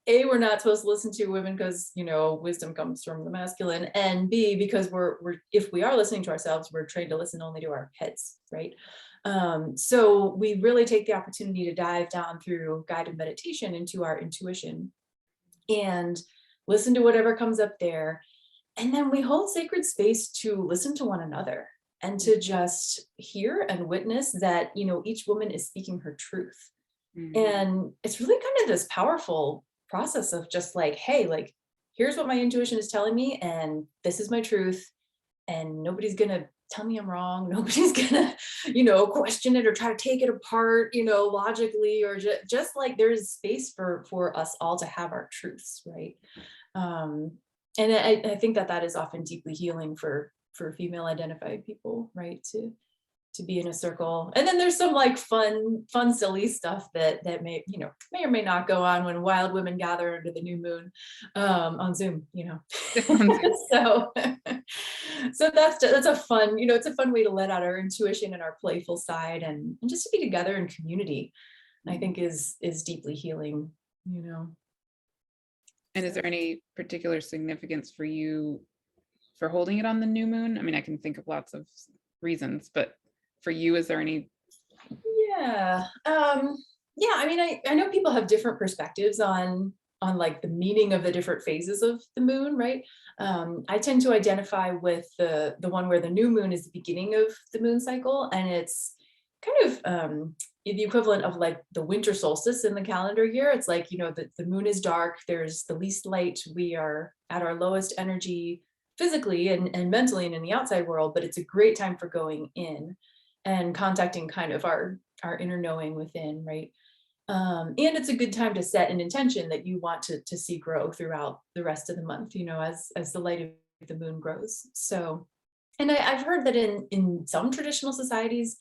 A, we're not supposed to listen to women because, wisdom comes from the masculine, and B, because we're if we are listening to ourselves, we're trained to listen only to our heads, right? So we really take the opportunity to dive down through guided meditation into our intuition and listen to whatever comes up there. And then we hold sacred space to listen to one another and to just hear and witness that, each woman is speaking her truth. Mm-hmm. And it's really kind of this powerful process of just like, hey, like, here's what my intuition is telling me, and this is my truth. And nobody's going to tell me I'm wrong. Nobody's going to, question it or try to take it apart, logically, or just like there's space for us all to have our truths, right? And I think that is often deeply healing for female identified people, right? To be in a circle. And then there's some like fun, silly stuff that may or may not go on when wild women gather under the new moon on Zoom, so that's a fun, it's a fun way to let out our intuition and our playful side, and just to be together in community, I think is deeply healing, And is there any particular significance for you for holding it on the new moon? I mean, I can think of lots of reasons, but for you, is there any? Yeah. I mean, I know people have different perspectives on like the meaning of the different phases of the moon, right? I tend to identify with the one where the new moon is the beginning of the moon cycle, and it's kind of the equivalent of like the winter solstice in the calendar year. It's like, the moon is dark, there's the least light, we are at our lowest energy physically and mentally and in the outside world, but it's a great time for going in and contacting kind of our inner knowing within, right? And it's a good time to set an intention that you want to see grow throughout the rest of the month, as the light of the moon grows. So, and I've heard that in some traditional societies,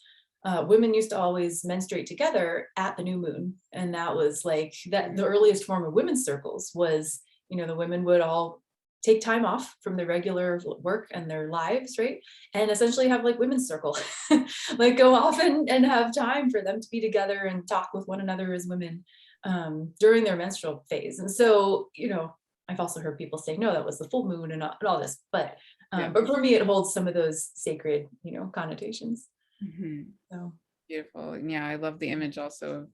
women used to always menstruate together at the new moon. And that was like that the earliest form of women's circles was, the women would all take time off from their regular work and their lives, right? And essentially have like women's circle, like go off and have time for them to be together and talk with one another as women during their menstrual phase. And so, I've also heard people say, no, that was the full moon and all this, but for me, it holds some of those sacred, connotations. Mm-hmm. So beautiful. And yeah, I love the image also of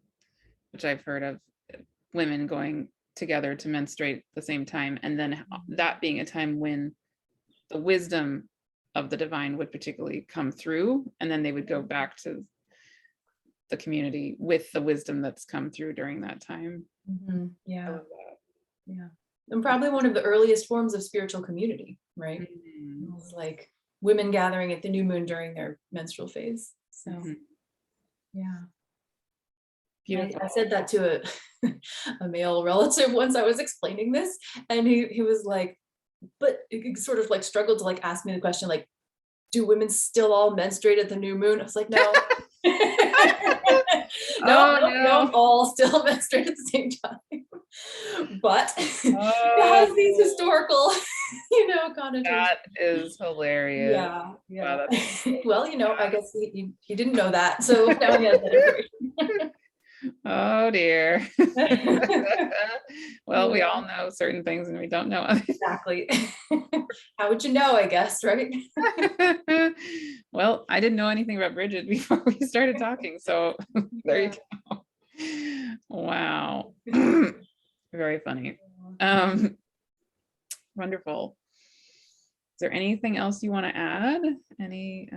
which I've heard of, women going together to menstruate at the same time, and then that being a time when the wisdom of the divine would particularly come through, and then they would go back to the community with the wisdom that's come through during that time. Mm-hmm. Yeah. Yeah. And probably one of the earliest forms of spiritual community, right? Mm-hmm. It was like women gathering at the new moon during their menstrual phase. So, yeah. Beautiful. I said that to a male relative once. I was explaining this, and he was like, but he sort of like struggled to like ask me the question, like, do women still all menstruate at the new moon? I was like, no. No, all still menstruate at the same time. But it has these historical, connotations. That is hilarious. Yeah. Wow, well, I guess he didn't know that, so now he has that information. Oh dear. Well, we all know certain things and we don't know others. Exactly. How would you know, I guess, right? Well, I didn't know anything about Brigid before we started talking, so there you go. Wow. Very funny. Wonderful. Is there anything else you want to add? Any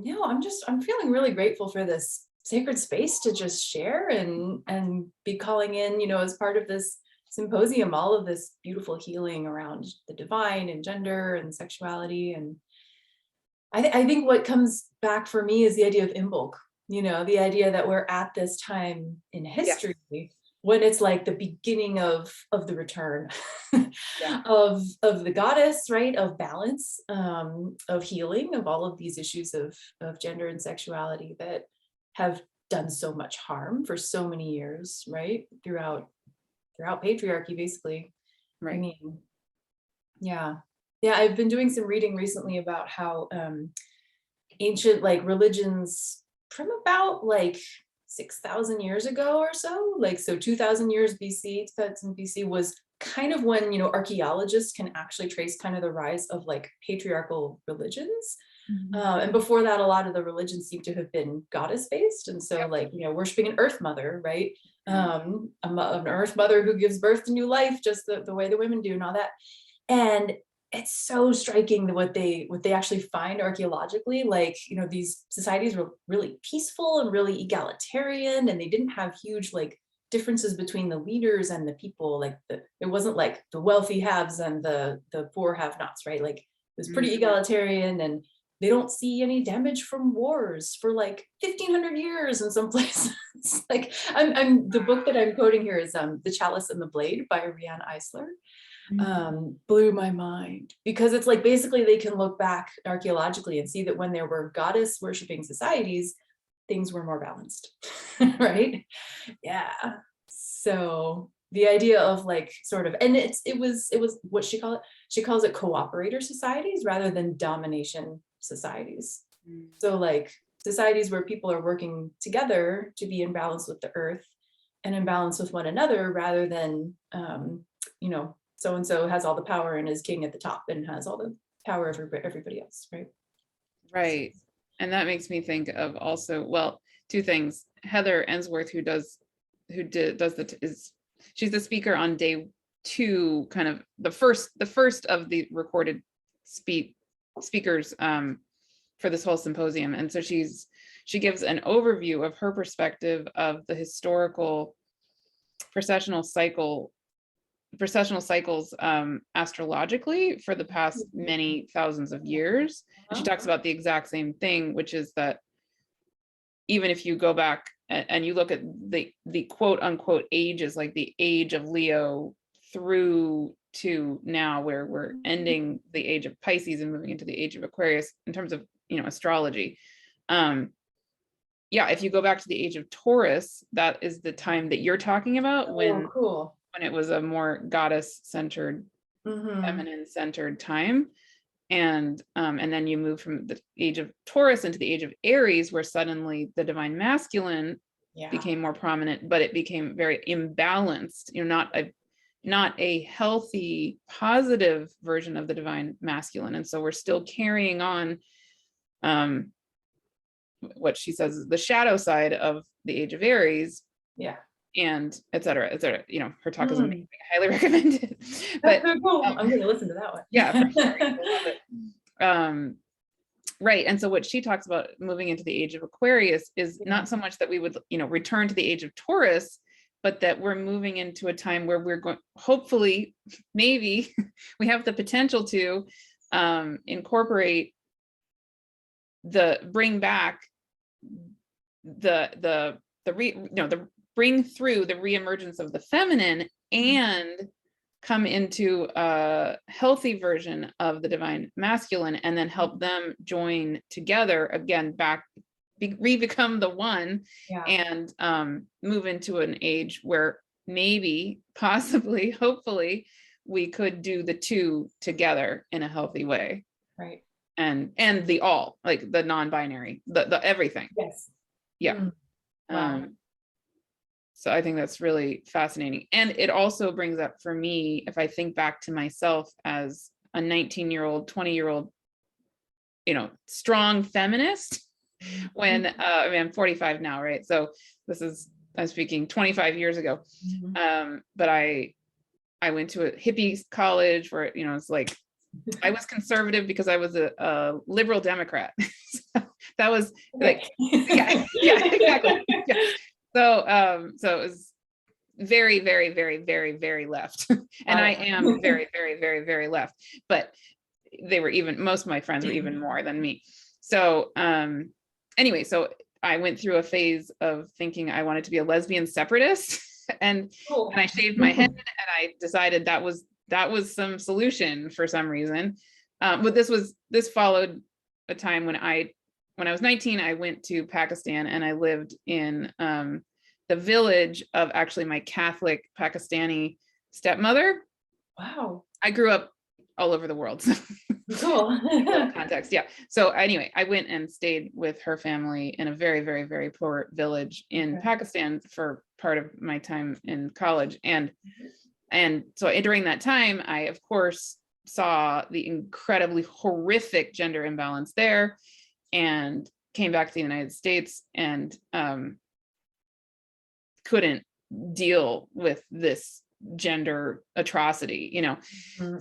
No, I'm feeling really grateful for this sacred space to just share and be calling in, as part of this symposium, all of this beautiful healing around the divine and gender and sexuality. And I think what comes back for me is the idea of Imbolc, the idea that we're at this time in history when it's like the beginning of the return of the goddess, right? Of balance, of healing, of all of these issues of gender and sexuality that have done so much harm for so many years, right? Throughout patriarchy, basically. Right. I mean, yeah, I've been doing some reading recently about how ancient religions from about 6,000 years ago or so, so 2,000 years BC, 2000 BC was kind of when, archaeologists can actually trace kind of the rise of patriarchal religions. And before that, a lot of the religions seem to have been goddess based. And so worshiping an earth mother, right? An earth mother who gives birth to new life, just the way the women do and all that. And it's so striking what they actually find archaeologically. These societies were really peaceful and really egalitarian, and they didn't have huge differences between the leaders and the people. It wasn't like the wealthy haves and the poor have-nots, right? It was pretty egalitarian, and they don't see any damage from wars for 1,500 years in some places. I'm the book that I'm quoting here is The Chalice and the Blade by Rhiann Eisler. Blew my mind, because it's basically they can look back archaeologically and see that when there were goddess worshiping societies, things were more balanced. Right? Yeah. So the idea of and it was what she calls it cooperator societies rather than domination societies. So societies where people are working together to be in balance with the earth and in balance with one another, rather than so-and-so has all the power and is king at the top and has all the power over everybody else, right? Right. And that makes me think of also, two things. Heather Ensworth, she's the speaker on day 2, kind of the first of the recorded speakers for this whole symposium. And so she gives an overview of her perspective of the historical processional cycles astrologically for the past many thousands of years. And she talks about the exact same thing, which is that even if you go back and you look at the quote unquote ages, the age of Leo through to now, where we're ending the age of Pisces and moving into the age of Aquarius in terms of astrology. If you go back to the age of Taurus, that is the time that you're talking about, when it was a more goddess-centered, feminine-centered time. And then you move from the age of Taurus into the age of Aries, where suddenly the divine masculine became more prominent, but it became very imbalanced, not a healthy, positive version of the divine masculine. And so we're still carrying on what she says is the shadow side of the age of Aries. Yeah. And et cetera, you know, her talk is amazing. I highly recommend it. But cool. I'm going to listen to that one. Yeah, for sure. I love it. Right. And so what she talks about moving into the age of Aquarius is not so much that we would, you know, return to the age of Taurus, but that we're moving into a time where we're going, hopefully, maybe we have the potential to incorporate bring back bring through the re-emergence of the feminine and come into a healthy version of the divine masculine, and then help them join together again, become the one, and move into an age where maybe, possibly, hopefully, we could do the two together in a healthy way. Right. And the all, like the non-binary, the everything. Yes. Yeah. Wow. So I think that's really fascinating. And it also brings up for me, if I think back to myself as a 19-year-old, 20-year-old, you know, strong feminist, when I mean, I'm 45 now, right? So I'm speaking 25 years ago. But I went to a hippie college where, you know, it's like, I was conservative because I was a liberal Democrat. So that was like, yeah, exactly. Yeah. So it was very, very, very, very, very left. And I am very, very, very, very left, but most of my friends were even more than me. So anyway, so I went through a phase of thinking I wanted to be a lesbian separatist, and I shaved my head, and I decided that was some solution for some reason. But this followed a time when I was 19, I went to Pakistan, and I lived in the village of actually my Catholic Pakistani stepmother. Wow. I grew up all over the world. So cool. Context. Yeah. So anyway, I went and stayed with her family in a very, very, very poor village in Pakistan for part of my time in college. And so during that time, I, of course, saw the incredibly horrific gender imbalance there, and came back to the United States and couldn't deal with this gender atrocity, you know.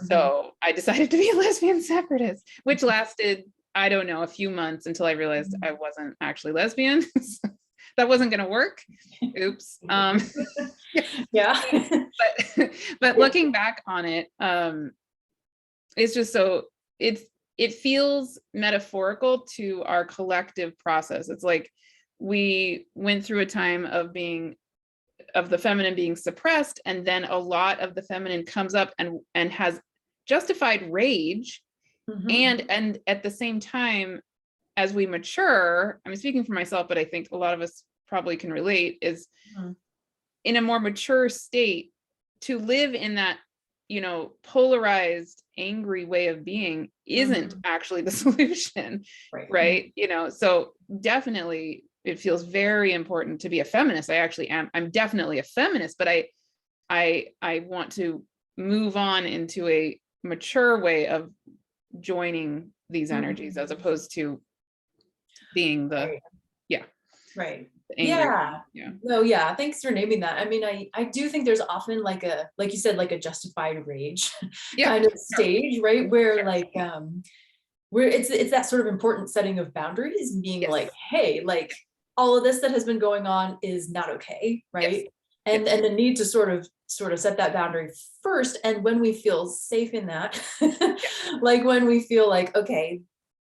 So I decided to be a lesbian separatist, which lasted, I don't know, a few months until I realized I wasn't actually lesbian. That wasn't going to work. Oops. Yeah. But looking back on it, it's just so it feels metaphorical to our collective process. It's like we went through a time of the feminine being suppressed, and then a lot of the feminine comes up and has justified rage, and at the same time, as we mature, I'm speaking for myself, but I think a lot of us probably can relate, is in a more mature state, to live in that, you know, polarized, angry way of being isn't actually the solution, right? You know, so definitely it feels very important to be a feminist. I actually am. I'm definitely a feminist, but I want to move on into a mature way of joining these energies, as opposed to being the No, yeah, thanks for naming that. I mean, I do think there's often like you said, like a justified rage kind of stage, right? Where like where it's that sort of important setting of boundaries, and being like, hey, like all of this that has been going on is not okay, right? And the need to sort of set that boundary first. And when we feel safe in that, like when we feel like, okay,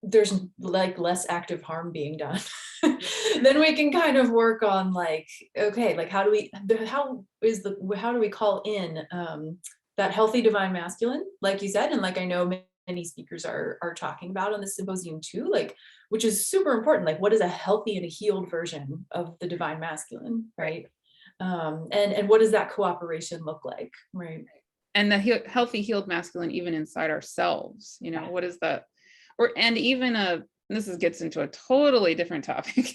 there's like less active harm being done, then we can kind of work on like, okay, like how do we call in that healthy divine masculine, like you said, and like I know many speakers are talking about on this symposium too, like, which is super important. Like, what is a healthy and a healed version of the divine masculine, right? And what does that cooperation look like, right? And the healthy, healed masculine, even inside ourselves, you know, what is that? And even this gets into a totally different topic,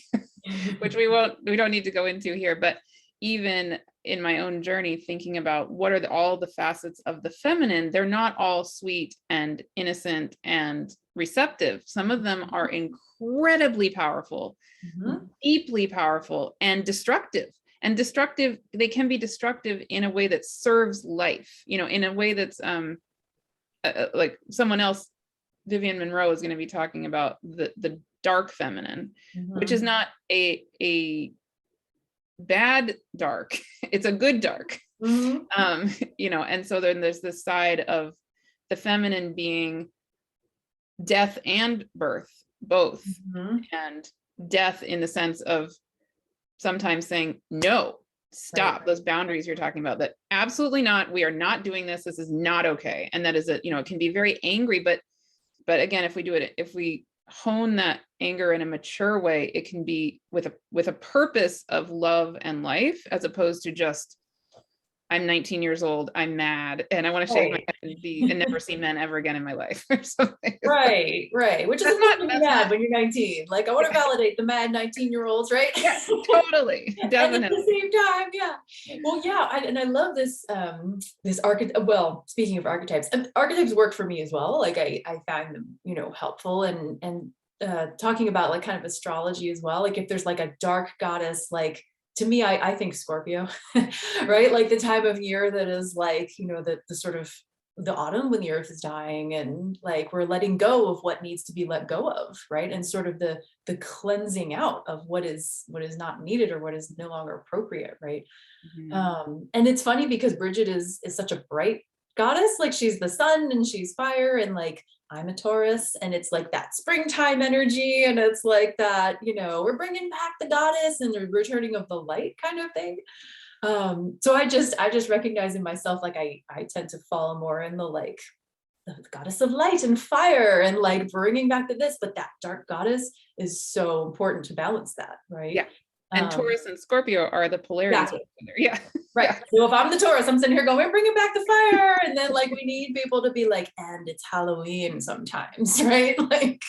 which we don't need to go into here, but even in my own journey, thinking about what are all the facets of the feminine, they're not all sweet and innocent and receptive. Some of them are incredibly powerful, deeply powerful, and destructive. And destructive, they can be destructive in a way that serves life, in a way that's like someone else, Vivian Monroe, is going to be talking about the dark feminine, which is not a bad dark. It's a good dark. And so then there's this side of the feminine being death and birth, both, and death in the sense of sometimes saying, no, stop, those boundaries you're talking about, that absolutely not, we are not doing this. This is not okay. And that is it can be very angry, but again, if we hone that anger in a mature way, it can be with a purpose of love and life, as opposed to just, I'm 19 years old, I'm mad, and I want to shave my head and never see men ever again in my life, or something. Right. Which is not mad when you're 19. Like, I want to validate the mad 19-year-olds, right? Yeah, totally, definitely. And at the same time, well, and I love this this archetype. Well, speaking of archetypes, archetypes work for me as well. Like, I find them helpful, and talking about like kind of astrology as well. Like, if there's like a dark goddess, like, to me, I think Scorpio, right? Like the time of year that is like, the sort of the autumn when the earth is dying, and like we're letting go of what needs to be let go of, right? And sort of the cleansing out of what is not needed or what is no longer appropriate, right? And it's funny because Brigid is such a bright goddess. Like, she's the sun and she's fire, and like I'm a Taurus, and it's like that springtime energy, and it's like that, we're bringing back the goddess and the returning of the light kind of thing. So I just recognize in myself, like I tend to fall more in the goddess of light and fire, and like bringing back to this, but that dark goddess is so important to balance that, right? Yeah. And Taurus and Scorpio are the polarities. Yeah. Right. So if I'm the Taurus, I'm sitting here going, we're bringing back the fire. And then like, we need people to be like, and it's Halloween sometimes, right? Like,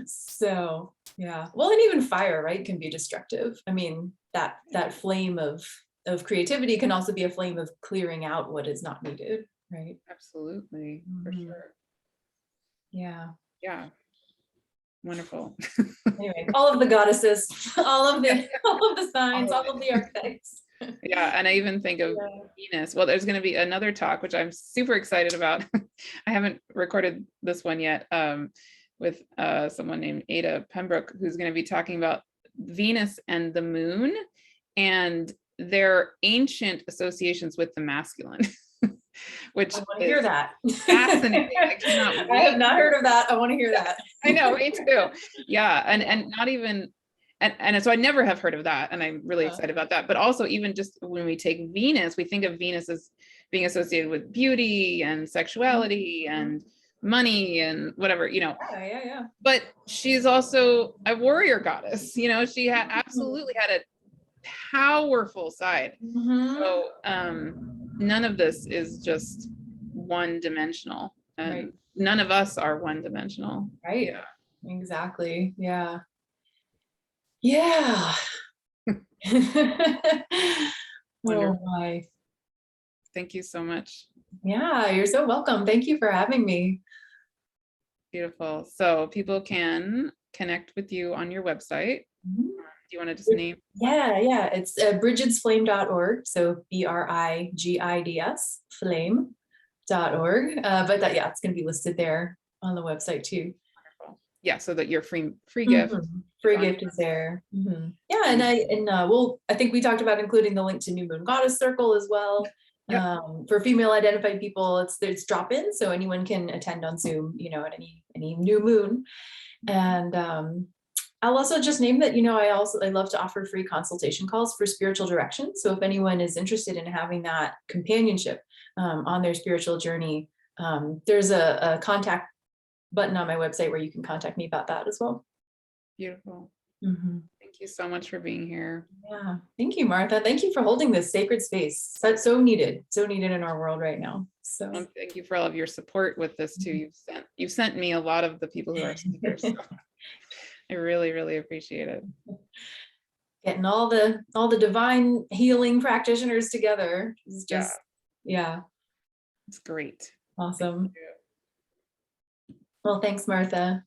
so yeah. Well, and even fire, right, can be destructive. I mean, that flame of creativity can also be a flame of clearing out what is not needed, right? Absolutely, for sure. Yeah. Wonderful. Anyway, all of the goddesses, all of the signs, all of the archetypes. Yeah, and I even think of Venus. Well, there's going to be another talk, which I'm super excited about. I haven't recorded this one yet, with someone named Ada Pembroke, who's going to be talking about Venus and the moon and their ancient associations with the masculine. Which I want to hear that. Fascinating. I have not heard of that. I want to hear that. I know, me too. Yeah, and not even, and so I never have heard of that, and I'm really excited about that. But also, even just when we take Venus, we think of Venus as being associated with beauty and sexuality and money and whatever, Yeah. But she's also a warrior goddess. She had absolutely had a powerful side. So none of this is just one dimensional, and none of us are one dimensional. Right. Yeah. Exactly. Yeah. Oh my. Thank you so much. Yeah, you're so welcome. Thank you for having me. Beautiful. So people can connect with you on your website. Do you want to just name? Yeah. It's brigidsflame.org. So BRIGIDS flame.org. But it's going to be listed there on the website too. Wonderful. Yeah. So that your free gift. Free gift is there. Yeah. And I think we talked about including the link to New Moon Goddess Circle as well. Yep. For female identified people, it's drop-in, so anyone can attend on Zoom, at any new moon. And I'll also just name that, I love to offer free consultation calls for spiritual direction. So if anyone is interested in having that companionship on their spiritual journey, there's a contact button on my website where you can contact me about that as well. Beautiful. Thank you so much for being here. Yeah. Thank you, Martha. Thank you for holding this sacred space. That's so needed in our world right now. So thank you for all of your support with this too. You've sent me a lot of the people who are speakers. So I really, really appreciate it. Getting all the divine healing practitioners together is just, it's great. Awesome. Well, thanks, Martha.